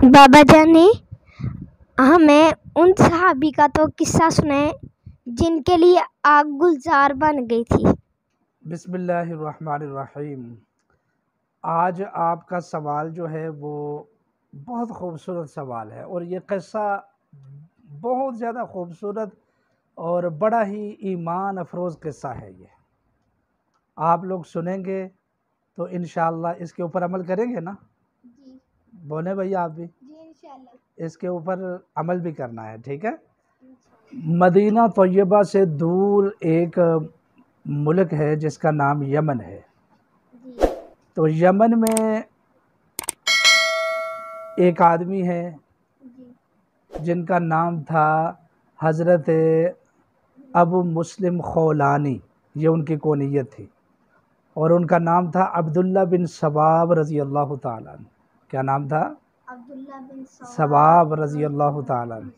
بابا جانی ہمیں ان صحابی کا تو قصہ سنائیں جن کے لیے آگ گلزار بن گئی تھی۔ بسم اللہ الرحمن الرحیم۔ آج آپ کا سوال جو ہے وہ بہت خوبصورت سوال ہے، اور یہ قصہ بہت زیادہ خوبصورت اور بڑا ہی ایمان افروز قصہ ہے۔ یہ آپ لوگ سنیں گے تو انشاءاللہ اس کے اوپر عمل کریں گے نا؟ جی بولیں بھئی آپ بھی جی انشاءاللہ اس کے اوپر عمل بھی کرنا ہے، ٹھیک ہے؟ مدینہ طیبہ سے دور ایک ملک ہے جس کا نام یمن ہے۔ تو یمن میں ایک آدمی ہے جن کا نام تھا حضرت ابو مسلم خولانی، یہ ان کی کونیت تھی، اور ان کا نام تھا عبداللہ بن ثواب رضی اللہ تعالیٰ عنہ۔ کیا نام تھا؟ عبداللہ بن ثواب رضی اللہ تعالیٰ عنہ۔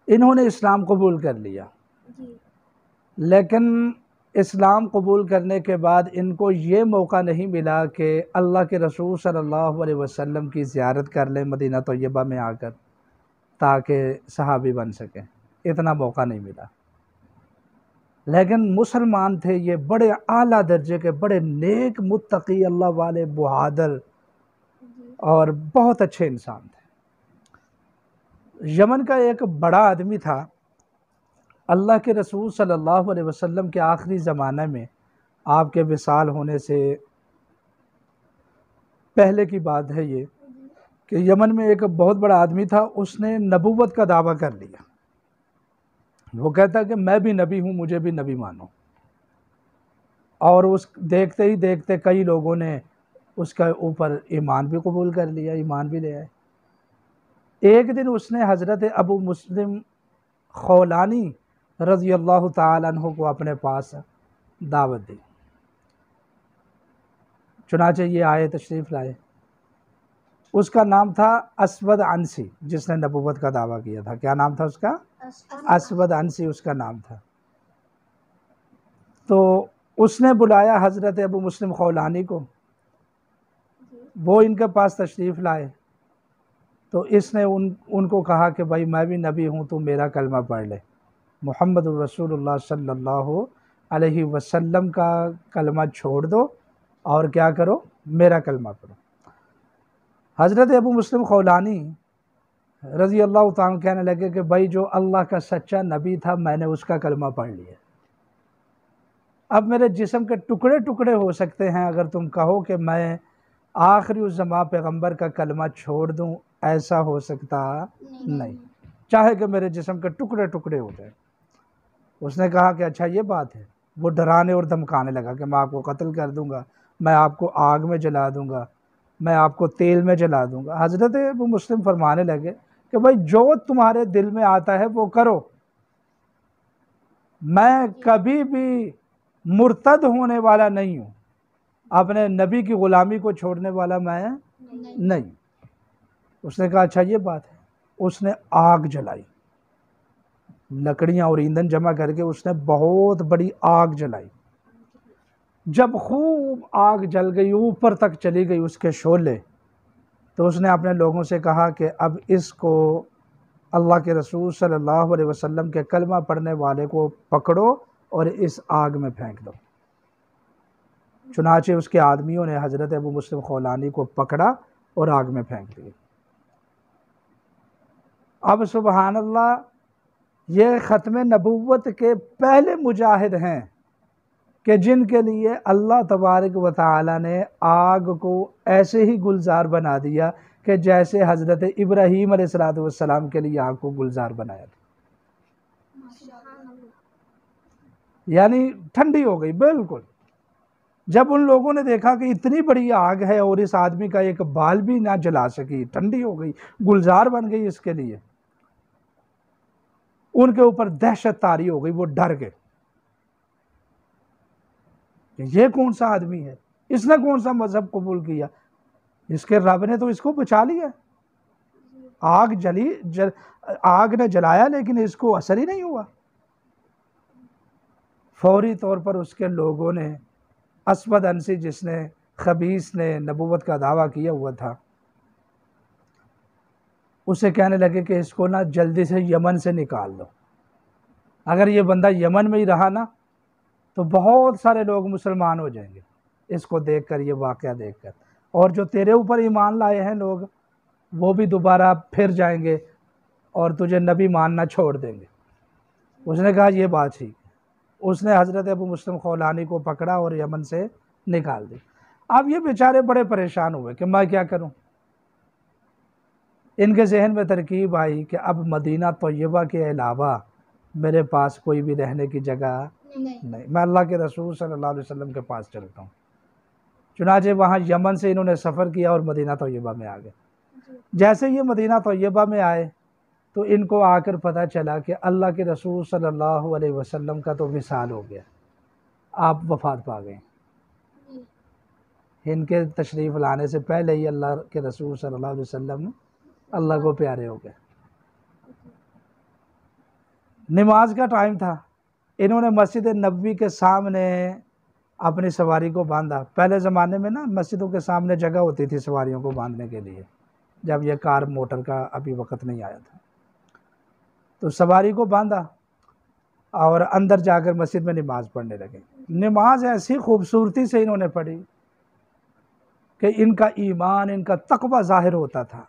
انہوں نے اسلام قبول کر لیا، لیکن اسلام قبول کرنے کے بعد ان کو یہ موقع نہیں ملا کہ اللہ کے رسول صلی اللہ علیہ وسلم کی زیارت کر لیں مدینہ طیبہ میں آ کر، تاکہ صحابی بن سکیں۔ اتنا موقع نہیں ملا، لیکن مسلمان تھے یہ، بڑے اعلیٰ درجے کے، بڑے نیک متقی اللہ والے، بہادر اور بہت اچھے انسان تھے۔ یمن کا ایک بڑا آدمی تھا، اللہ کے رسول صلی اللہ علیہ وسلم کے آخری زمانے میں آپ کے وصال ہونے سے پہلے کی بات ہے یہ، کہ یمن میں ایک بہت بڑا آدمی تھا، اس نے نبوت کا دعویٰ کر لیا۔ وہ کہتا کہ میں بھی نبی ہوں، مجھے بھی نبی مانو، اور اس دیکھتے ہی دیکھتے کئی لوگوں نے اس کا اوپر ایمان بھی قبول کر لیا، ایمان بھی لے آئے۔ ایک دن اس نے حضرت ابو مسلم خولانی رضی اللہ تعالیٰ عنہ کو اپنے پاس دعوت دی، چنانچہ یہ آئے، تشریف لائے۔ اس کا نام تھا اسود عنسی، جس نے نبوت کا دعویٰ کیا تھا۔ کیا نام تھا اس کا؟ اسود عنسی اس کا نام تھا۔ تو اس نے بلایا حضرت ابو مسلم خولانی کو، وہ ان کے پاس تشریف لائے، تو اس نے ان کو کہا کہ بھائی میں بھی نبی ہوں، تو میرا کلمہ پڑھ لے، محمد الرسول اللہ صلی اللہ علیہ وسلم کا کلمہ چھوڑ دو اور کیا کرو، میرا کلمہ پڑھو۔ حضرت ابو مسلم خولانی رضی اللہ تعالیٰ کہنے لگے کہ بھائی جو اللہ کا سچا نبی تھا میں نے اس کا کلمہ پڑھ لیا، اب میرے جسم کے ٹکڑے ٹکڑے ہو سکتے ہیں، اگر تم کہو کہ میں آخری الزمان پیغمبر کا کلمہ چھوڑ دوں، ایسا ہو سکتا نہیں، چاہے کہ میرے جسم کے ٹکڑے ٹکڑے ہو جائیں۔ اس نے کہا کہ اچھا یہ بات ہے۔ وہ ڈرانے اور دھمکانے لگا کہ میں آپ کو قتل کر دوں گا، میں آپ کو آگ میں جلا دوں گا، میں آپ کو تیل میں جلا دوں گا۔ حضرت ابو مسلم فرمانے لگے کہ بھائی جو تمہارے دل میں آتا ہے وہ کرو، میں کبھی بھی مرتد ہونے والا نہیں ہوں، اپنے نبی کی غلامی کو چھوڑنے والا میں نہیں۔ اس نے کہا اچھا یہ بات ہے۔ اس نے آگ جلائی، لکڑیاں اور ایندھن جمع کر کے اس نے بہت بڑی آگ جلائی۔ جب خوب آگ جل گئی، اوپر تک چلی گئی اس کے شعلے، تو اس نے اپنے لوگوں سے کہا کہ اب اس کو اللہ کے رسول صلی اللہ علیہ وسلم کے کلمہ پڑھنے والے کو پکڑو اور اس آگ میں پھینک دو۔ چنانچہ اس کے آدمیوں نے حضرت ابو مسلم خولانی کو پکڑا اور آگ میں پھینک دیا۔ اب سبحان اللہ، یہ ختم نبوت کے پہلے مجاہد ہیں کہ جن کے لیے اللہ تبارک و تعالی نے آگ کو ایسے ہی گلزار بنا دیا کہ جیسے حضرت ابراہیم علیہ السلام کے لیے آگ کو گلزار بنایا تھا، یعنی ٹھنڈی ہو گئی بالکل۔ جب ان لوگوں نے دیکھا کہ اتنی بڑی آگ ہے اور اس آدمی کا ایک بال بھی نہ جلا سکی، ٹھنڈی ہو گئی، گلزار بن گئی اس کے لیے، ان کے اوپر دہشت طاری ہو گئی، وہ ڈر گئے کہ یہ کون سا آدمی ہے، اس نے کون سا مذہب قبول کیا، اس کے رب نے تو اس کو بچا لیا، آگ نے جلایا لیکن اس کو اثر ہی نہیں ہوا۔ فوری طور پر اس کے لوگوں نے اسود عنسی، جس نے خبیث نے نبوت کا دعویٰ کیا ہوا تھا، اسے کہنے لگے کہ اس کو نا جلدی سے یمن سے نکال دو، اگر یہ بندہ یمن میں ہی رہا نا تو بہت سارے لوگ مسلمان ہو جائیں گے اس کو دیکھ کر، یہ واقعہ دیکھ کر، اور جو تیرے اوپر ایمان لائے ہیں لوگ وہ بھی دوبارہ پھر جائیں گے اور تجھے نبی ماننا چھوڑ دیں گے۔ اس نے کہا یہ بات ٹھیک ہے، اس نے حضرت ابو مسلم خولانی کو پکڑا اور یمن سے نکال دی۔ اب یہ بیچارے بڑے پریشان ہوئے کہ میں کیا کروں۔ ان کے ذہن میں ترکیب آئی کہ اب مدینہ طیبہ کے علاوہ میرے پاس کوئی بھی رہنے کی جگہ نہیں، میں اللہ کے رسول صلی اللہ علیہ وسلم کے پاس چلتا ہوں۔ چنانچہ وہاں یمن سے انہوں نے سفر کیا اور مدینہ طیبہ میں آ گئے۔ جیسے یہ مدینہ طیبہ میں آئے تو ان کو آ کر پتہ چلا کہ اللہ کے رسول صلی اللہ علیہ وسلم کا تو وصال ہو گیا، آپ وفات پا گئے۔ ان کے تشریف لانے سے پہلے ہی اللہ کے رسول صلی اللہ علیہ وسلم اللہ کو پیارے ہو گئے۔ نماز کا ٹائم تھا، انہوں نے مسجد نبوی کے سامنے اپنی سواری کو باندھا۔ پہلے زمانے میں نا مسجدوں کے سامنے جگہ ہوتی تھی سواریوں کو باندھنے کے لیے، جب یہ کار موٹر کا ابھی وقت نہیں آیا تھا، تو سواری کو باندھا اور اندر جا کر مسجد میں نماز پڑھنے لگے۔ نماز ایسی خوبصورتی سے انہوں نے پڑھی کہ ان کا ایمان، ان کا تقوی ظاہر ہوتا تھا،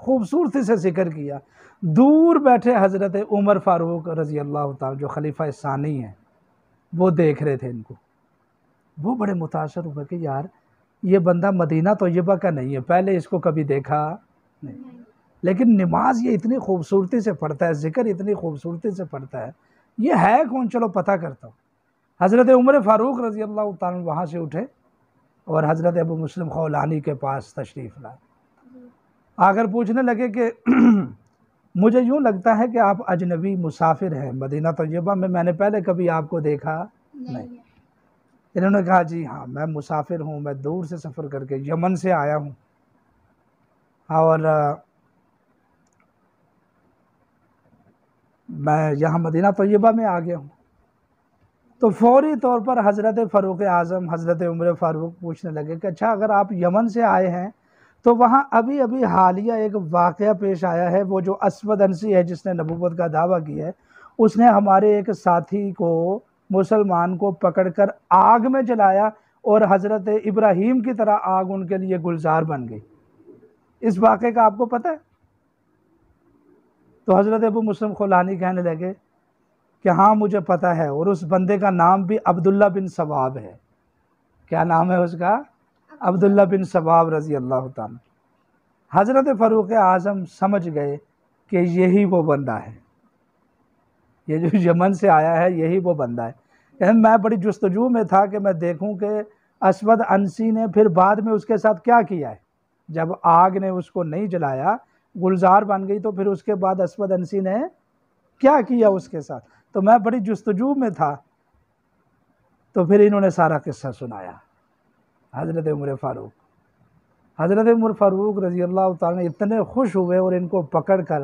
خوبصورتی سے ذکر کیا۔ دور بیٹھے حضرت عمر فاروق رضی اللہ تعالیٰ جو خلیفہ ثانی ہیں وہ دیکھ رہے تھے ان کو، وہ بڑے متاثر ہوئے کہ یار یہ بندہ مدینہ طیبہ کا نہیں ہے، پہلے اس کو کبھی دیکھا نہیں، لیکن نماز یہ اتنی خوبصورتی سے پڑھتا ہے، ذکر اتنی خوبصورتی سے پڑھتا ہے، یہ ہے کون، چلو پتہ کرتا ہوں۔ حضرت عمر فاروق رضی اللہ تعالیٰ وہاں سے اٹھے اور حضرت ابو مسلم خولانی کے پاس تشریف لائے، آ کر پوچھنے لگے کہ مجھے یوں لگتا ہے کہ آپ اجنبی مسافر ہیں مدینہ طیبہ میں نے پہلے کبھی آپ کو دیکھا نہیں۔ انہوں نے کہا جی ہاں میں مسافر ہوں، میں دور سے سفر کر کے یمن سے آیا ہوں اور میں یہاں مدینہ طیبہ میں آ گیا ہوں۔ تو فوری طور پر حضرت فاروق اعظم حضرت عمر فاروق پوچھنے لگے کہ اچھا اگر آپ یمن سے آئے ہیں تو وہاں ابھی ابھی حالیہ ایک واقعہ پیش آیا ہے، وہ جو اسود انسی ہے جس نے نبوت کا دعویٰ کیا ہے، اس نے ہمارے ایک ساتھی کو مسلمان کو پکڑ کر آگ میں جلایا اور حضرت ابراہیم کی طرح آگ ان کے لیے گلزار بن گئی، اس واقعے کا آپ کو پتہ ہے؟ تو حضرت ابو مسلم خولانی کہنے لگے کہ ہاں مجھے پتہ ہے، اور اس بندے کا نام بھی عبداللہ بن ثواب ہے۔ کیا نام ہے اس کا؟ عبداللہ بن ثواب رضی اللہ تعالیٰ۔ حضرت فاروق اعظم سمجھ گئے کہ یہی وہ بندہ ہے، یہ جو یمن سے آیا ہے یہی وہ بندہ ہے۔ میں بڑی جستجو میں تھا کہ میں دیکھوں کہ اسود انسی نے پھر بعد میں اس کے ساتھ کیا کیا ہے، جب آگ نے اس کو نہیں جلایا گلزار بن گئی تو پھر اس کے بعد اسود انسی نے کیا کیا اس کے ساتھ، تو میں بڑی جستجو میں تھا۔ تو پھر انہوں نے سارا قصہ سنایا حضرت عمر فاروق رضی اللہ تعالیٰ اتنے خوش ہوئے اور ان کو پکڑ کر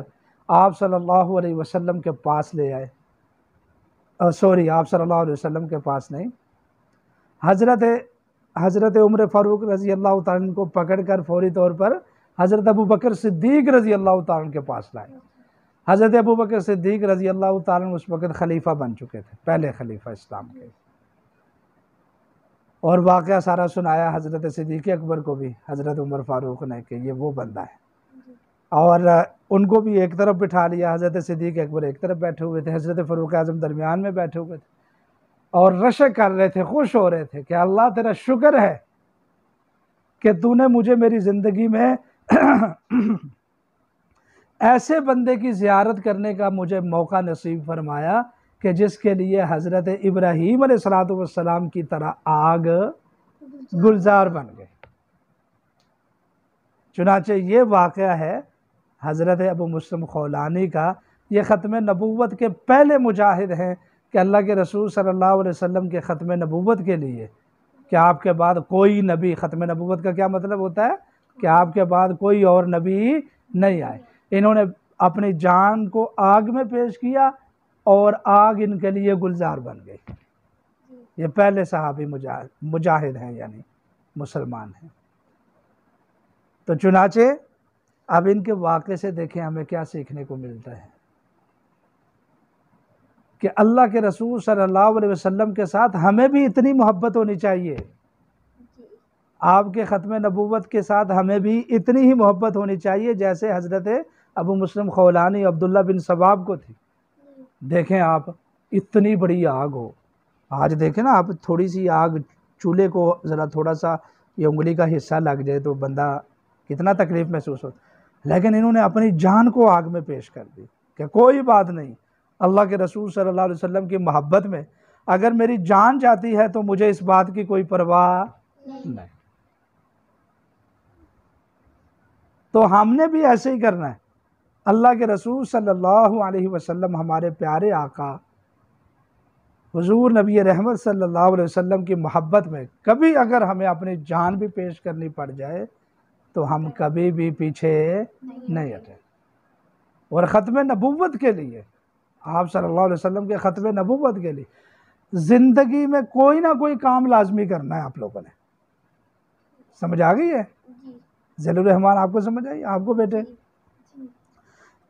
آپ صلی اللہ علیہ وسلم کے پاس لے آئے، آپ صلی اللہ علیہ وسلم کے پاس نہیں، حضرت عمر فاروق رضی اللہ تعالیٰ کو پکڑ کر فوری طور پر حضرت ابو بکر صدیق رضی اللہ تعالیٰ کے پاس لائے۔ حضرت ابو بکر صدیق رضی اللہ تعالیٰ اس وقت خلیفہ بن چکے تھے، پہلے خلیفہ اسلام کے، اور واقعہ سارا سنایا حضرت صدیق اکبر کو بھی حضرت عمر فاروق نے کہ یہ وہ بندہ ہے، اور ان کو بھی ایک طرف بٹھا لیا، حضرت صدیق اکبر ایک طرف بیٹھے ہوئے تھے، حضرت فاروق اعظم درمیان میں بیٹھے ہوئے تھے اور رشک کر رہے تھے، خوش ہو رہے تھے کہ اللہ تیرا شکر ہے کہ تو نے مجھے میری زندگی میں ایسے بندے کی زیارت کرنے کا مجھے موقع نصیب فرمایا کہ جس کے لیے حضرت ابراہیم علیہ السلام کی طرح آگ گلزار بن گئے۔ چنانچہ یہ واقعہ ہے حضرت ابو مسلم خولانی کا، یہ ختم نبوت کے پہلے مجاہد ہیں کہ اللہ کے رسول صلی اللہ علیہ وسلم کے ختم نبوت کے لیے کہ آپ کے بعد کوئی نبی، ختم نبوت کا کیا مطلب ہوتا ہے کہ آپ کے بعد کوئی اور نبی نہیں آئے، انہوں نے اپنی جان کو آگ میں پیش کیا اور آگ ان کے لیے گلزار بن گئی۔ یہ پہلے صحابی مجاہد ہیں، یعنی مسلمان ہیں۔ تو چنانچہ اب ان کے واقعے سے دیکھیں ہمیں کیا سیکھنے کو ملتا ہے کہ اللہ کے رسول صلی اللہ علیہ وسلم کے ساتھ ہمیں بھی اتنی محبت ہونی چاہیے، آپ کے ختم نبوت کے ساتھ ہمیں بھی اتنی ہی محبت ہونی چاہیے جیسے حضرت ابو مسلم خولانی عبداللہ بن ثواب کو تھی۔ دیکھیں آپ، اتنی بڑی آگ ہو، آج دیکھیں نا آپ، تھوڑی سی آگ چولہے کو ذرا تھوڑا سا یہ انگلی کا حصہ لگ جائے تو بندہ کتنا تکلیف محسوس ہوتا، لیکن انہوں نے اپنی جان کو آگ میں پیش کر دی کہ کوئی بات نہیں، اللہ کے رسول صلی اللہ علیہ وسلم کی محبت میں اگر میری جان جاتی ہے تو مجھے اس بات کی کوئی پرواہ نہیں۔ تو ہم نے بھی ایسے ہی کرنا ہے۔ اللہ کے رسول صلی اللہ علیہ وسلم ہمارے پیارے آقا حضور نبی رحمت صلی اللہ علیہ وسلم کی محبت میں کبھی اگر ہمیں اپنی جان بھی پیش کرنی پڑ جائے تو ہم کبھی بھی پیچھے نہیں ہٹیں۔ اور ختم نبوت کے لیے، آپ صلی اللہ علیہ وسلم کے ختم نبوت کے لیے زندگی میں کوئی نہ کوئی کام لازمی کرنا ہے۔ آپ لوگوں نے سمجھ آ گئی ہے؟ ذیل الرحمان آپ کو سمجھ آئی؟ آپ کو بیٹے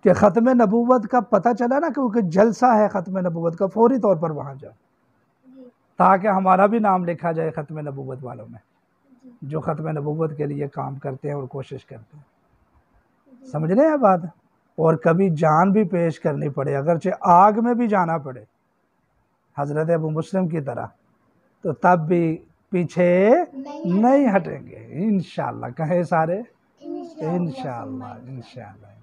کہ ختم نبوت کا پتہ چلا نا، کیونکہ جلسہ ہے ختم نبوت کا، فوری طور پر وہاں جاؤ تاکہ ہمارا بھی نام لکھا جائے ختم نبوت والوں میں، جو ختم نبوت کے لیے کام کرتے ہیں اور کوشش کرتے ہیں۔ سمجھ رہے ہیں بات؟ اور کبھی جان بھی پیش کرنی پڑے، اگرچہ آگ میں بھی جانا پڑے حضرت ابو مسلم کی طرح، تو تب بھی پیچھے نہیں ہٹیں گے انشاءاللہ۔ کہیں سارے انشاءاللہ انشاءاللہ۔